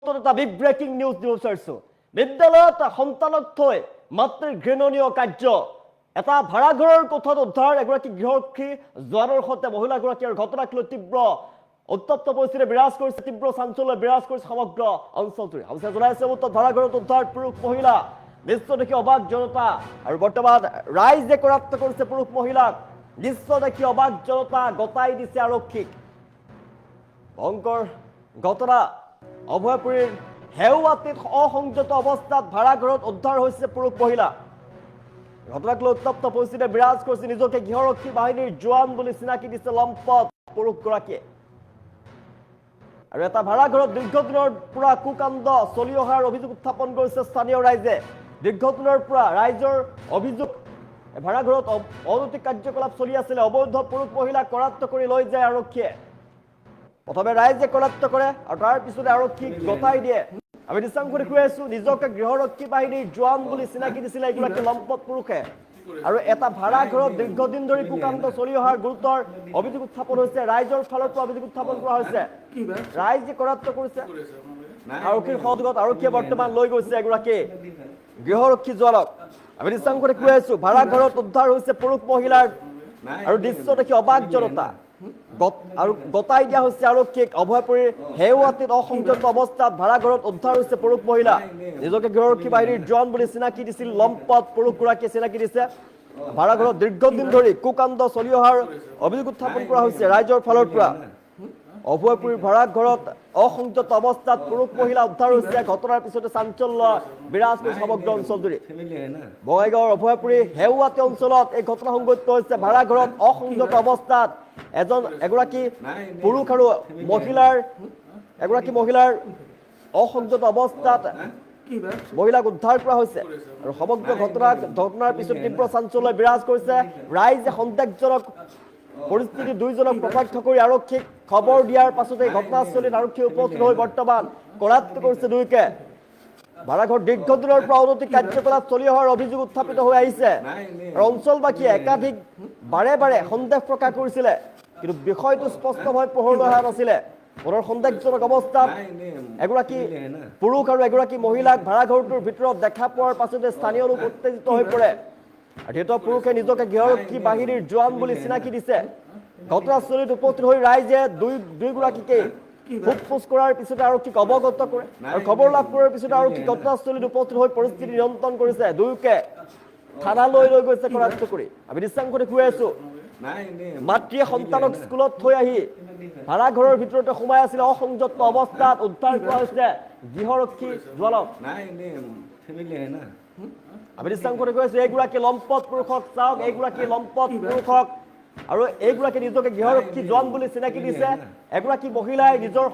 মুহূৰ্তত এটা big breaking news দিব বিচাৰিছো বিদ্যালয়ত সন্তানক থৈ মাতৃৰ ঘৃণনীয় কাৰ্য এটা ভাড়াঘৰৰ কোঠাত উদ্ধাৰ এগৰাকী গৃহৰক্ষী জোৱানৰ সৈতে মহিলাগৰাকীৰ ঘটনাক লৈ তীব্ৰ উত্তপ্ত পৰিস্থিতি বিৰাজ কৰিছে তীব্ৰ চাঞ্চল্য বিৰাজ কৰিছে সমগ্ৰ অঞ্চলটোৰে অৱশ্যে জনাইছে উত্তৰ ভাড়াঘৰত উদ্ধাৰ পুৰুষ মহিলা দৃশ্য দেখি অবাক জনতা আৰু বৰ্তমান ৰাইজে কৰাপ্ত কৰিছে পুৰুষ মহিলাক দৃশ্য দেখি অবাক জনতা গতাই দিছে আৰক্ষীক ভয়ংকৰ ঘটনা অভয়পুৰীৰ হেউৱাতীত অসংযত অৱস্থাত ভাড়াঘৰত উদ্ধাৰ হৈছে পুৰুষ মহিলা ঘটনাক লৈ উত্তপ্ত পৰিস্থিতি বিৰাজ কৰিছে নিজকে গৃহৰক্ষী বাহিনীৰ জোৱান বুলি চিনাকি দিছে লম্পট পুৰুষগৰাকীয়ে আৰু এটা ভাড়াঘৰত দীৰ্ঘদিনৰ পৰা কুকাণ্ড চলি অহাৰ অভিযোগ উত্থাপন কৰিছে স্থানীয় ৰাইজে দীৰ্ঘদিনৰ পৰা ৰাইজৰ অভিযোগ ভাড়াঘৰত অনৈতিক কাৰ্যকলাপ চলি আছিলে অবৈধ পুৰুষ মহিলাক কৰাপ্ত কৰি লৈ যায় আৰক্ষীয়ে প্ৰথমে ৰাইজে কৰাপ্ত কৰে আৰু তাৰ পিছতে আৰক্ষীক গতাই দিয়ে আমি দৃশ্যাংশ দেখুৱাই আছো নিজকে গৃহৰক্ষী বাহিনীৰ জোৱান বুলি চিনাকি দিছিলে এগৰাকী লম্পট পুৰুষে আৰু এটা ভাড়াঘৰত দীৰ্ঘদিন ধৰি কুকাণ্ড চলি অহাৰ গুৰুতৰ অভিযোগ উত্থাপন হৈছে ৰাইজৰ ফালৰ পৰা অভিযোগ উত্থাপন কৰা হৈছে ৰাইজে কৰাপ্ত কৰিছে আৰক্ষীৰ সহযোগত আৰক্ষীয়ে বৰ্তমান লৈ গৈছে এগৰাকী গৃহৰক্ষী জোৱানক আমি দৃশ্যাংশ দেখুৱাই আছো ভাড়াঘৰত উদ্ধাৰ হৈছে পুৰুষ মহিলাৰ আৰু দৃশ্য দেখি অবাক জনতা আৰু গতাই দিয়া হৈছে আৰক্ষীক অভয়পুৰীৰ হেউৱাতীত অসংযত অৱস্থাত ভাড়াঘৰত উদ্ধাৰ হৈছে পুৰুষ মহিলা নিজকে গৃহৰক্ষী বাহিনীৰ জোৱান বুলি চিনাকি দিছিল লম্পট পুৰুষগৰাকীয়ে চিনাকি দিছে ভাড়াঘৰত দীৰ্ঘদিন ধৰি কুকাণ্ড চলি অহাৰ অভিযোগ উত্থাপন কৰা হৈছে ৰাইজৰ ফালৰ পৰা অভয়পুৰীৰ ভাড়াঘৰত অসংযত অৱস্থাত পুৰুষ মহিলা উদ্ধাৰ হৈছে ঘটনাৰ পিছতে চাঞ্চল্য বিৰাজ কৰিছে সমগ্ৰ অঞ্চলজুৰি বঙাইগাঁৱৰ অভয়পুৰী হেউৱাতী অঞ্চলত এই ঘটনা সংঘটিত হৈছে ভাড়াঘৰত অসংযত অৱস্থাত এগৰাকী পুৰুষ আৰু মহিলাৰ অসংযত অৱস্থাত মহিলাক উদ্ধাৰ কৰা হৈছে আৰু সমগ্ৰ ঘটনাৰ পিছত তীব্ৰ চাঞ্চল্য বিৰাজ কৰিছে ৰাইজে সন্দেহজনক পৰিস্থিতি দুইজনক প্ৰত্যক্ষ কৰি আৰক্ষীক খবৰ দিয়াৰ পাছতে ঘটনাস্থলীত আৰক্ষী উপস্থিত হৈ বৰ্তমান কৰাপ্ত কৰিছে দুয়োকে ভাড়াঘৰ দীৰ্ঘদিনৰ পৰা অনৈতিক কাৰ্যকলাপ চলি অহাৰ অভিযোগ উত্থাপিত হৈ আহিছে আৰু অঞ্চলবাসীয়ে একাধিক বাৰে বাৰে সন্দেহ প্ৰকাশ কৰিছিলে কিন্তু বিষয়টো স্পষ্টভাৱে পোহৰলৈ অহা নাছিলে পুনৰ সন্দেহজনক অৱস্থাত এগৰাকী পুৰুষ আৰু এগৰাকী মহিলাক ভাড়াঘৰটোৰ ভিতৰত দেখা পোৱাৰ পাছতে স্থানীয় লোক উত্তেজিত হৈ পৰে আৰু ধৃত পুৰুষে নিজকে গৃহৰক্ষী বাহিনীৰ জোৱান বুলি চিনাকি দিছে ঘটনাস্থলীত উপস্থিত হৈ ৰাইজে দুয়োগৰাকীকে সোধপোছ কৰাৰ পিছতে আৰক্ষীক অৱগত কৰে আৰু খবৰ লাভ কৰাৰ পিছতে আৰক্ষী ঘটনাস্থলীত উপস্থিত হৈ পৰিস্থিতি নিয়ন্ত্ৰণ কৰিছে দুয়োকে থানালৈ লৈ গৈছে কৰাপ্ত কৰি আমি দৃশ্যাংশ দেখুৱাই আছো মাতৃয়ে সন্তানক স্কুলত থৈ আহি ভাড়াঘৰৰ ভিতৰতে সোমাই আছিল অসংযত অৱস্থাত উদ্ধাৰ কৰা হৈছে গৃহৰক্ষী জোৱানক আমি দৃশ্যাংশ দেখুৱাই আছো এইগৰাকী লম্পট পুৰুষক চাওক এইগৰাকী লম্পট পুৰুষক আৰু এইগৰাকী নিজকে গৃহৰক্ষী জোৱান বুলি চিনাকি দিছে এগৰাকী মহিলাই নিজৰ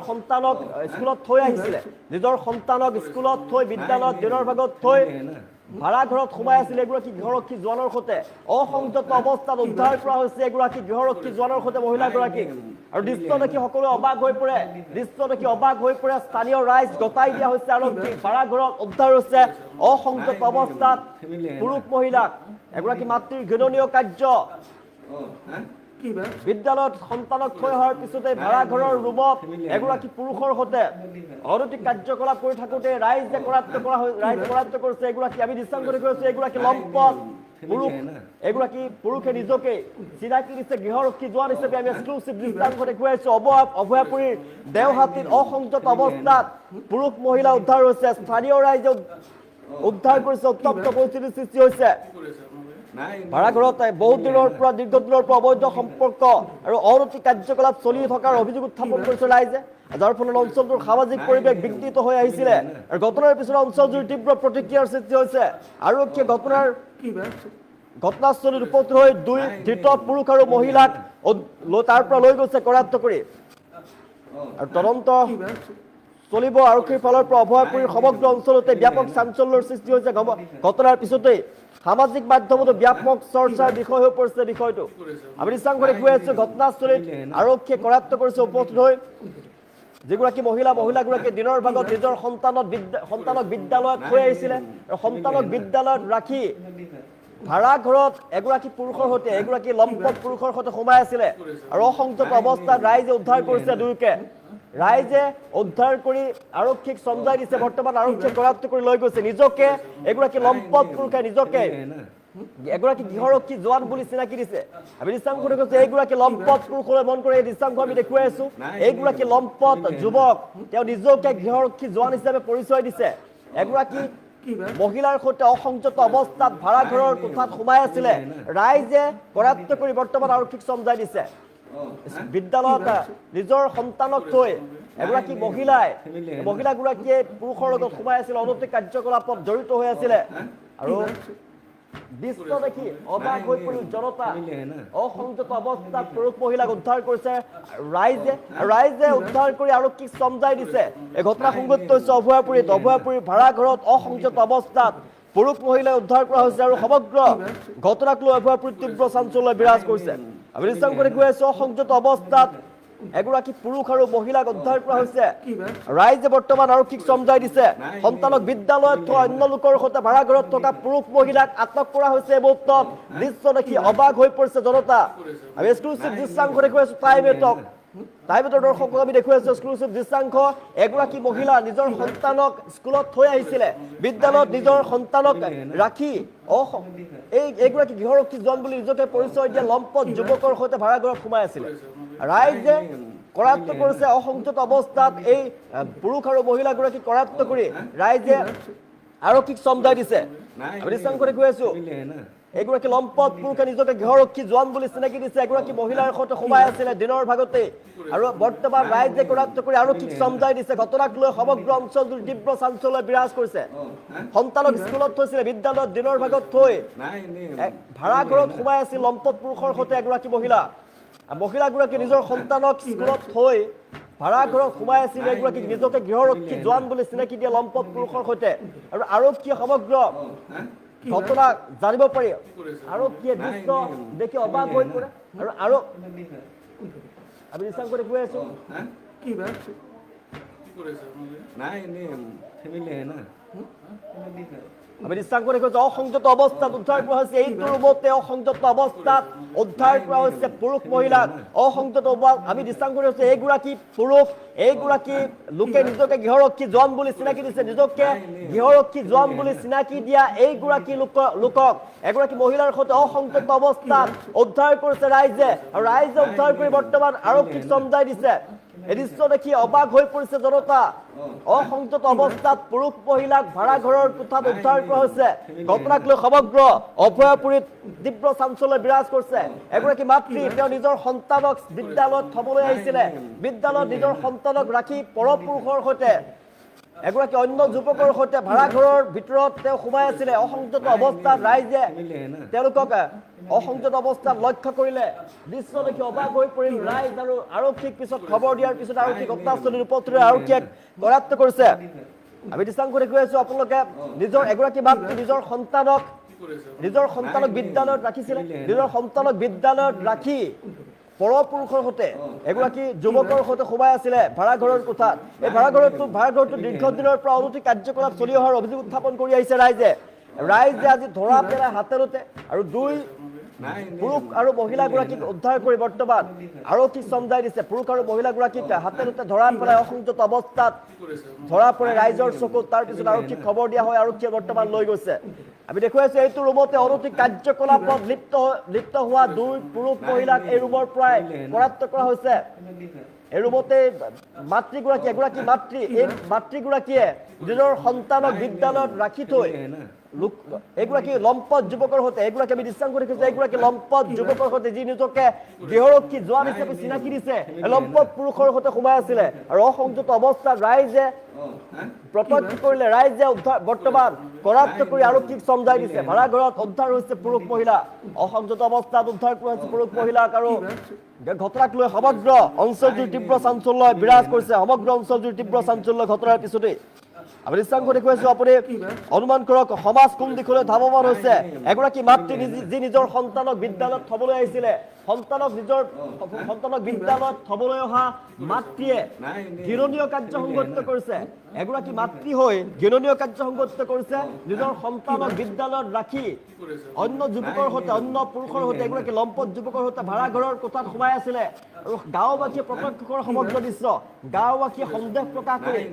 সন্তানক স্কুলত থৈ আহিছিলে নিজৰ সন্তানক স্কুলত থৈ বিদ্যালয়ত দিনৰ ভাগত থৈ ভাড়াঘৰত সোমাই আছিল এগৰাকী গৃহৰক্ষী জোৱানৰ সৈতে অসংযত অৱস্থাত উদ্ধাৰ কৰা হৈছে এগৰাকী গৃহৰক্ষী জোৱানৰ সৈতে মহিলাগৰাকীক আৰু দৃশ্য দেখি সকলোৱে অবাক হৈ পৰে স্থানীয় ৰাইজ গতাই দিয়া হৈছে আৰক্ষীক ভাড়াঘৰত উদ্ধাৰ হৈছে অসংযত অৱস্থাত পুৰুষ মহিলাক এগৰাকী মাতৃৰ ঘৃণনীয় কাৰ্য বিদ্যালয়ত সন্তানক থৈ অহাৰ পিছতে ভাড়াঘৰৰ ৰুমত এগৰাকী পুৰুষৰ সৈতে অনৈতিক কাৰ্যকলাপ কৰি থাকোঁতে ৰাইজে কৰাপ্ত কৰিছে এগৰাকী আমি দৃশ্যাংশ দেখুৱাইছো এগৰাকী লম্পট পুৰুষ এগৰাকী পুৰুষে নিজকে চিনাকি দিছে গৃহৰক্ষী জোৱান হিচাপে আমি এক্সক্লুচিভ দৃশ্যাংশ দেখুৱাইছো অভয়াপুৰীৰ দেওহাতীত অসংযত অৱস্থাত পুৰুষ মহিলা উদ্ধাৰ হৈছে স্থানীয় ৰাইজে উদ্ধাৰ কৰিছে উত্তপ্ত পৰিস্থিতিৰ সৃষ্টি হৈছে ভাড়াঘৰত দীৰ্ঘদিনৰ পৰা অবৈধ সম্পৰ্ক আৰু অনৈতিক কাৰ্যকলাপ চলি থকাৰ অভিযোগ উত্থাপন কৰিছে ৰাইজে যাৰ ফলত অঞ্চলটোৰ সামাজিক পৰিৱেশ বিঘ্নিত হৈ আহিছিলে আৰু ঘটনাৰ পিছতে অঞ্চলজুৰি তীব্ৰ প্ৰতিক্ৰিয়াৰ সৃষ্টি হৈছে আৰক্ষীয়ে ঘটনাস্থলীত উপস্থিত হৈ দুই ধৃত পুৰুষ আৰু মহিলাক তাৰ পৰা লৈ গৈছে কৰাপ্ত কৰি আৰু তদন্ত চলিব আৰক্ষীৰ ফালৰ পৰা অভয়পুৰীৰ সমগ্ৰ অঞ্চলতে ব্যাপক চাঞ্চল্যৰ সৃষ্টি হৈছে ঘটনাৰ পিছতেই সামাজিক মাধ্যমতো ব্যাপক চৰ্চাৰ বিষয় হৈ পৰিছে বিষয়টো আমি দৃশ্যাংশ দেখুৱাই আছো ঘটনাস্থলীত আৰক্ষীয়ে কৰাপ্ত কৰিছে উপস্থিত হৈ যিগৰাকী মহিলাগৰাকীয়ে দিনৰ ভাগত নিজৰ সন্তানক বিদ্যালয়ত থৈ আহিছিলে আৰু সন্তানক বিদ্যালয়ত ৰাখি ভাড়া ঘৰত এগৰাকী পুৰুষৰ সৈতে এগৰাকী লম্পট পুৰুষৰ সৈতে সোমাই আছিলে আৰু অসংযত অৱস্থাত ৰাইজে উদ্ধাৰ কৰিছে দুয়োকে ৰাইজে উদ্ধাৰ কৰি আৰক্ষীক চমজাই দিছে বৰ্তমান আৰক্ষীয়ে কৰাপ্ত কৰি লৈ গৈছে নিজকে এগৰাকী লম্পট পুৰুষে নিজকে এগৰাকী গৃহৰক্ষী জোৱান বুলি চিনাকি দিছে আমি দৃশ্যাংশত কৈছো এইগৰাকী লম্পট পুৰুষলৈ মন কৰি এই দৃশ্যাংশ আমি দেখুৱাই আছো এইগৰাকী লম্পট যুৱক তেওঁ নিজকে গৃহৰক্ষী জোৱান হিচাপে পৰিচয় দিছে এগৰাকী মহিলাৰ সৈতে অসংযত অৱস্থাত ভাড়া ঘৰৰ কোঠাত সোমাই আছিলে ৰাইজে কৰাপ্ত কৰি বৰ্তমান আৰক্ষীক চমজাই দিছে বিদ্যালয়ত নিজৰ সন্তানক থৈ এগৰাকী মহিলাগৰাকীয়ে পুৰুষৰ লগত সোমাই আছিল অনৈতিক কাৰ্যকলাপত জড়িত হৈ আছিলে আৰু দৃশ্য দেখি অবাক হৈ পৰিল জনতা অসংযত অৱস্থাত পুৰুষ মহিলাক উদ্ধাৰ কৰিছে ৰাইজে উদ্ধাৰ কৰি আৰক্ষীক চমজাই দিছে এই ঘটনা সংঘটিত হৈছে অভয়াপুৰীৰ ভাড়া ঘৰত অসংযত অৱস্থাত পুৰুষ মহিলাই উদ্ধাৰ কৰা হৈছে আৰু সমগ্ৰ ঘটনাক লৈ অভয়াপুৰীত তীব্ৰ চাঞ্চল্য বিৰাজ কৰিছে আমি দৃশ্যাংশত গৈ আছো অসংযত অৱস্থাত এগৰাকী পুৰুষ আৰু মহিলাক উদ্ধাৰ কৰা হৈছে ৰাইজে বৰ্তমান আৰক্ষীক চমজাই দিছে সন্তানক বিদ্যালয়ত থোৱা অন্য লোকৰ সৈতে ভাড়া ঘৰত থকা পুৰুষ মহিলাক আটক কৰা হৈছে এই মুহূৰ্তত দৃশ্য দেখি অবাক হৈ পৰিছে জনতা আমি এক্সক্লুচিভ দৃশ্যাংশ দেখুৱাই আছো টাইমেটৰ দৰ্শকক আমি দেখুৱাই আছো এক্সক্লুচিভ দৃশ্যাংশ এগৰাকী মহিলা নিজৰ সন্তানক স্কুলত থৈ আহিছিলে বিদ্যালয়ত নিজৰ সন্তানক ৰাখি এইগৰাকী গৃহৰক্ষী জোৱান বুলি নিজকে পৰিচয় দিয়া লম্পট যুৱকৰ সৈতে ভাড়া ঘৰত সোমাই আছিলে ৰাইজে কৰাপ্ত কৰিছে অসংযত অৱস্থাত এই পুৰুষ আৰু মহিলাগৰাকী কৰাপ্ত কৰি ৰাইজে আৰক্ষীক চমজাই দিছে আমি দৃশ্যাংশত গৈ আছো এগৰাকী লম্পট পুৰুষে নিজকে গৃহৰক্ষী জোৱান বুলি চিনাকি দিছে এগৰাকী মহিলাৰ সৈতে সোমাই আছিলে দিনৰ ভাগতে আৰু বৰ্তমান ৰাইজে কৰাপ্ত কৰি আৰক্ষীক চমজাই দিছে ঘটনাক লৈ সমগ্ৰ অঞ্চলটোৰ তীব্ৰ চাঞ্চল্য বিৰাজ কৰিছে সন্তানক স্কুলত থৈছিলে বিদ্যালয়ত দিনৰ ভাগত থৈ ভাড়া ঘৰত সোমাই আছিল লম্পট পুৰুষৰ সৈতে এগৰাকী মহিলাগৰাকী নিজৰ সন্তানক স্কুলত থৈ ভাড়া ঘৰত সোমাই আছিল এগৰাকী নিজকে গৃহৰক্ষী জোৱান বুলি চিনাকি দিয়া লম্পট পুৰুষৰ সৈতে আৰু আৰক্ষীয়ে সমগ্ৰ ঘটনা জানিব পাৰি আৰক্ষীয়ে দৃশ্য দেখি অবাক হৈ পৰে আৰু আমি দৃশ্যাংশত গৈ আছো আমি দৃশ্যাংশত কৈছো অসংযত অৱস্থাত উদ্ধাৰ কৰা হৈছে এইটো ৰুমতে অসংযত অৱস্থাত উদ্ধাৰ কৰা হৈছে পুৰুষ মহিলাক অসংযত আমি দৃশ্যাংশত কৈছো এইগৰাকী লোকে নিজকে গৃহৰক্ষী জোৱান বুলি চিনাকি দিছে নিজকে গৃহৰক্ষী জোৱান বুলি চিনাকি দিয়া এইগৰাকী লোকক এগৰাকী মহিলাৰ সৈতে অসংযত অৱস্থাত উদ্ধাৰ কৰিছে ৰাইজে আৰু ৰাইজে উদ্ধাৰ কৰি বৰ্তমান আৰক্ষীক চমজাই দিছে এই দৃশ্য দেখি অবাক হৈ পৰিছে জনতা অসংযত অৱস্থাত পুৰুষ মহিলাক ভাড়া ঘৰৰ কোঠাত উদ্ধাৰ কৰা হৈছে ঘটনাক লৈ সমগ্ৰ অভয়াপুৰীত তীব্ৰ চাঞ্চল্য বিৰাজ কৰিছে এগৰাকী মাতৃ তেওঁ নিজৰ সন্তানক বিদ্যালয়ত থবলৈ আহিছিলে বিদ্যালয়ত নিজৰ সন্তানক ৰাখি পৰপুৰুষৰ সৈতে এগৰাকী অন্য যুৱকৰ সৈতে ভাড়া ঘৰৰ ভিতৰত তেওঁ সোমাই আছিলে অসংযত অৱস্থাত ৰাইজে তেওঁলোকক অসংযত অৱস্থাত লক্ষ্য কৰিলে দৃশ্য দেখি অবাক হৈ পৰিল ৰাইজ আৰু আৰক্ষীক পিছত খবৰ দিয়াৰ পিছত আৰক্ষী ঘটনাস্থলীৰ উপস্থিত আৰক্ষীয়ে কৰাপ্ত কৰিছে আমি দৃশ্যাংশত গৈ আছো আপোনালোকে এগৰাকী মাতৃ নিজৰ সন্তানক বিদ্যালয়ত ৰাখিছিলে নিজৰ সন্তানক বিদ্যালয়ত ৰাখি পৰপুৰুষৰ সৈতে এগৰাকী যুৱকৰ সৈতে সোমাই আছিলে ভাড়া ঘৰৰ কোঠাত এই ভাড়া ঘৰটো দীৰ্ঘদিনৰ পৰা অনৈতিক কাৰ্যকলাপ চলি অহাৰ অভিযোগ উত্থাপন কৰি আহিছে ৰাইজে আজি ধৰা পেলাই হাতেৰতে আৰু দুই পুৰুষ আৰু মহিলাগৰাকীক উদ্ধাৰ কৰি বৰ্তমান আৰক্ষীক চমজাই দিছে পুৰুষ আৰু মহিলাগৰাকীক হাতেৰতে ধৰা পেলাই অসংযত অৱস্থাত ধৰা পৰে ৰাইজৰ চকুত তাৰপিছত আৰক্ষীক খবৰ দিয়া হয় আৰক্ষীয়ে বৰ্তমান লৈ গৈছে আমি দেখুৱাইছো এইটো ৰুমতে অনৈতিক কাৰ্যকলাপত লিপ্ত হোৱা দুই পুৰুষ মহিলাক এই ৰুমৰ পৰাই কৰাপ্ত কৰা হৈছে এই ৰুমতে এগৰাকী মাতৃগৰাকীয়ে নিজৰ সন্তানক বিদ্যালয়ত ৰাখি থৈ এগৰাকী লম্পট যুৱকৰ সৈতে আমি দৃশ্যাংশ দেখিছো এগৰাকী লম্পট যুৱকৰ সৈতে যি নিজকে গৃহৰক্ষী জোৱান হিচাপে চিনাকি দিছে লম্পট পুৰুষৰ সৈতে সোমাই আছিলে আৰু অসংযত অৱস্থাত ৰাইজে প্ৰত্যক্ষ কৰিলে ৰাইজে বৰ্তমান কৰাপ্ত কৰি আৰক্ষীক চমজাই দিছে ভাড়া ঘৰত উদ্ধাৰ হৈছে পুৰুষ মহিলা অসংযত অৱস্থাত উদ্ধাৰ কৰা হৈছে পুৰুষ মহিলাক আৰু ঘটনাক লৈ সমগ্ৰ অঞ্চলটোৰ তীব্ৰ চাঞ্চল্য বিৰাজ কৰিছে সমগ্ৰ অঞ্চলটোৰ তীব্ৰ চাঞ্চল্য ঘটনাৰ পিছতে আমি দৃশ্যাংশ দেখুৱাইছো আপুনি অনুমান কৰক সমাজ কোন দিশলৈ ধাৱমান হৈছে এগৰাকী মাতৃ যি নিজৰ সন্তানক বিদ্যালয়ত থবলৈ আহিছিলে সন্তানক নিজৰ সন্তানক বিদ্যালয়ত থবলৈ অহা মাতৃয়ে ঘৃণনীয় কাৰ্য সংঘটিত কৰিছে এগৰাকী মাতৃ হৈ ঘৃণনীয় কাৰ্য সংঘটিত কৰিছে নিজৰ সন্তানক বিদ্যালয়ত ৰাখি অন্য যুৱকৰ সৈতে অন্য পুৰুষৰ সৈতে এগৰাকী লম্পট যুৱকৰ সৈতে ভাড়াঘৰৰ কোঠাত সোমাই আছিলে আৰু গাঁওবাসীয়ে প্ৰত্যক্ষ কৰা সমগ্ৰ দৃশ্য গাঁওবাসীয়ে সন্দেহ প্ৰকাশ কৰি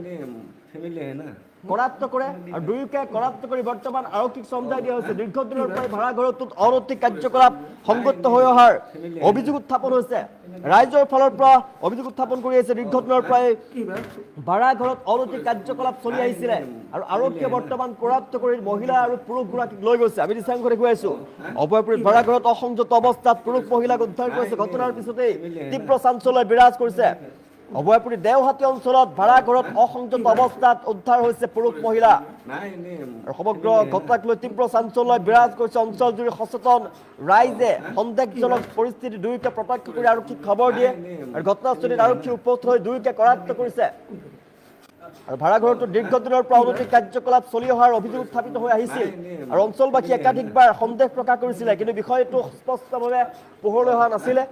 কৰাত্ত কৰে আৰু দুয়োকে কৰাত্ত কৰি বৰ্তমান আৰক্ষীক চমজাই দিয়া হৈছে দীৰ্ঘদিনৰ পৰা ভাড়াঘৰটোত অনৈতিক কাৰ্যকলাপ সংগঠিত হৈ অহাৰ অভিযোগ উত্থাপন হৈছে ৰাইজৰ ফালৰ পৰা অভিযোগ উত্থাপন কৰি আছে দীৰ্ঘদিনৰ পৰা ভাড়াঘৰত অনৈতিক কাৰ্যকলাপ চলি আহিছিলে আৰু আৰক্ষীয়ে বৰ্তমান কৰাত্ত কৰি মহিলা আৰু পুৰুষগৰাকীক লৈ গৈছে আমি দৃশ্যাংশ দেখুৱাই আছো অভয়পুৰীত ভাড়াঘৰত অসংযত অৱস্থাত পুৰুষ মহিলাক উদ্ধাৰ কৰিছে ঘটনাৰ পিছতেই তীব্ৰ চাঞ্চল্য বিৰাজ কৰিছে অভয়পুৰী দেওহাটী অঞ্চলত ভাড়াঘৰত অসংযত অৱস্থাত উদ্ধাৰ হৈছে পুৰুষ মহিলা আৰু সমগ্ৰ ঘটনাক লৈ তীব্ৰ চাঞ্চল্য বিৰাজ কৰিছে অঞ্চল জুৰি সচেতন ৰাইজে সন্দেহজনক পৰিস্থিতি দুয়োকে প্ৰত্যক্ষ কৰি আৰক্ষীক খবৰ দিয়ে আৰু ঘটনাস্থলীত আৰক্ষী উপস্থিত হৈ দুয়োকে কৰায়ত্ব কৰিছে আৰু ভাড়াঘৰটো দীৰ্ঘদিনৰ পৰা অনৈতিক কাৰ্যকলাপ চলি অহাৰ অভিযোগ উত্থাপিত হৈ আহিছিল আৰু অঞ্চলবাসীয়ে একাধিকবাৰ সন্দেহ প্ৰকাশ কৰিছিলে কিন্তু বিষয়টো স্পষ্টভাৱে পোহৰলৈ অহা নাছিলে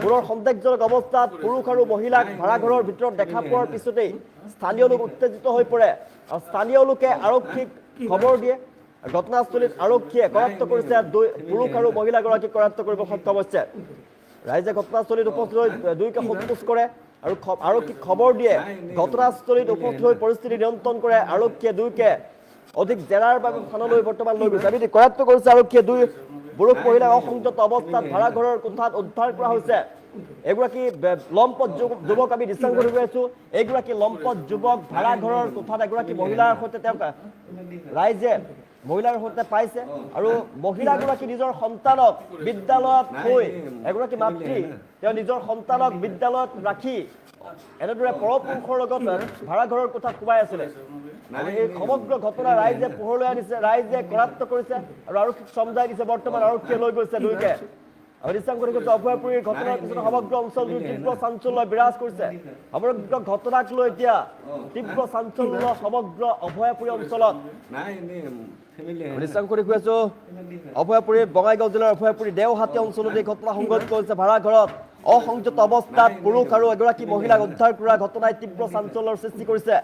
পুনৰ সন্দেহজনক অৱস্থাত পুৰুষ আৰু মহিলাক ভাড়াঘৰৰ ভিতৰত দেখা পোৱাৰ পিছতেই স্থানীয় লোক উত্তেজিত হৈ পৰে আৰু স্থানীয় লোকে আৰক্ষীক খবৰ দিয়ে ঘটনাস্থলীত আৰক্ষীয়ে কৰায়ত্ব কৰিছে পুৰুষ আৰু মহিলাগৰাকীক কৰায়ত্ব কৰিব সক্ষম হৈছে ৰাইজে ঘটনাস্থলীত উপস্থিত হৈ দুয়োকে সোধপোছ কৰে আৰু আৰক্ষীক খবৰ দিয়ে ঘটনাস্থলীত উপস্থিত হৈ পৰিস্থিতি নিয়ন্ত্ৰণ কৰে আৰক্ষীয়ে দুয়োকে অধিক জেৰাৰ বাবে থানালৈ বৰ্তমান লৈ গৈছে আমি কৰায়ত্ব কৰিছে আৰক্ষীয়ে দুই পুৰুষ মহিলাক অসংযত অৱস্থাত ভাড়াঘৰৰ কোঠাত উদ্ধাৰ কৰা হৈছে এগৰাকী লম্পট যুৱক আমি দৃশ্যাংশ দেখুৱাই আছো এগৰাকী লম্পট যুৱক ভাড়াঘৰৰ কোঠাত এগৰাকী মহিলাৰ সৈতে তেওঁ ৰাইজে মহিলাৰ সৈতে পাইছে আৰু মহিলাগৰাকী নিজৰ সন্তানক বিদ্যালয়ত থৈ এগৰাকী মাতৃ তেওঁ নিজৰ সন্তানক বিদ্যালয়ত ৰাখি এনেদৰে পৰপুৰুষৰ লগত ভাড়াঘৰৰ কোঠাত সোমাই আছিলে এই সমগ্ৰ ঘটনা ৰাইজে পোহৰলৈ আনিছে ৰাইজে কৰায়ত্ব কৰিছে আৰু আৰক্ষীক চমজাই দিছে বৰ্তমান আৰক্ষীয়ে লৈ গৈছে দুয়োকে অভয়পুৰীৰ ঘটনাৰ পিছতে সমগ্ৰ অঞ্চলটোৰ তীব্ৰ চাঞ্চল্য বিৰাজ কৰিছে সমগ্ৰ ঘটনাক লৈ এতিয়া তীব্ৰ চাঞ্চল্য সমগ্ৰ অভয়পুৰী অঞ্চলত অভয়পুৰী বঙাইগাঁও জিলাৰ অভয়পুৰী দেওহাটী অঞ্চলত এই ঘটনা সংঘটিত হৈছে ভাড়াঘৰত অসংযত অৱস্থাত পুৰুষ আৰু এগৰাকী মহিলাক উদ্ধাৰ কৰা ঘটনাই তীব্ৰ চাঞ্চল্যৰ সৃষ্টি কৰিছে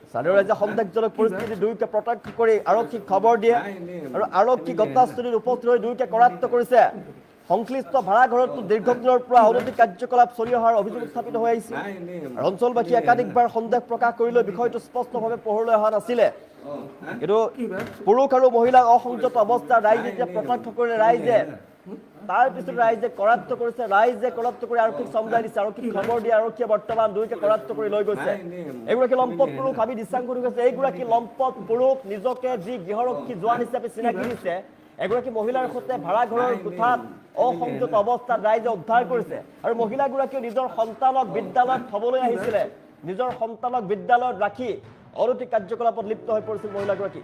স্থানীয় ৰাইজে সন্দেহজনক পৰিস্থিতি দুয়োকে প্ৰত্যক্ষ কৰি আৰক্ষীক খবৰ দিয়ে আৰু আৰক্ষী ঘটনাস্থলীত উপস্থিত হৈ দুয়োকে কৰায়ত্ব কৰিছে সংশ্লিষ্ট ভাড়াঘৰতো দীৰ্ঘদিনৰ পৰা অনৈতিক কাৰ্যকলাপ চলি অহাৰ অভিযোগ উত্থাপিত হৈ আহিছে আৰু অঞ্চলবাসীয়ে একাধিকবাৰ সন্দেহ প্ৰকাশ কৰিলেও বিষয়টো স্পষ্টভাৱে পোহৰলৈ অহা নাছিলে কিন্তু পুৰুষ আৰু মহিলাক অসংযত অৱস্থাত ৰাইজে যেতিয়া প্ৰত্যক্ষ কৰিলে ৰাইজে তাৰ পিছত ৰাইজে কৰায়ত্ব কৰিছে ৰাইজে কৰায়ত্ব কৰি আৰক্ষীক চমজাই দিছে আৰক্ষীক খবৰ দিয়ে আৰক্ষীয়ে বৰ্তমান দুয়োকে কৰায়ত্ব কৰি লৈ গৈছে এগৰাকী লম্পট পুৰুষ আমি দৃশ্যাংশ দেখুৱাইছে এইগৰাকী লম্পট পুৰুষ নিজকে যি গৃহৰক্ষী জোৱান হিচাপে চিনাকি দিছে এগৰাকী মহিলাৰ সৈতে ভাড়াঘৰৰ কোঠাত অসংযত অৱস্থাত ৰাইজে উদ্ধাৰ কৰিছে আৰু মহিলাগৰাকীয়ে নিজৰ সন্তানক বিদ্যালয়ত থবলৈ আহিছিলে নিজৰ সন্তানক বিদ্যালয়ত ৰাখি অনৈতিক কাৰ্যকলাপত লিপ্ত হৈ পৰিছিল মহিলাগৰাকী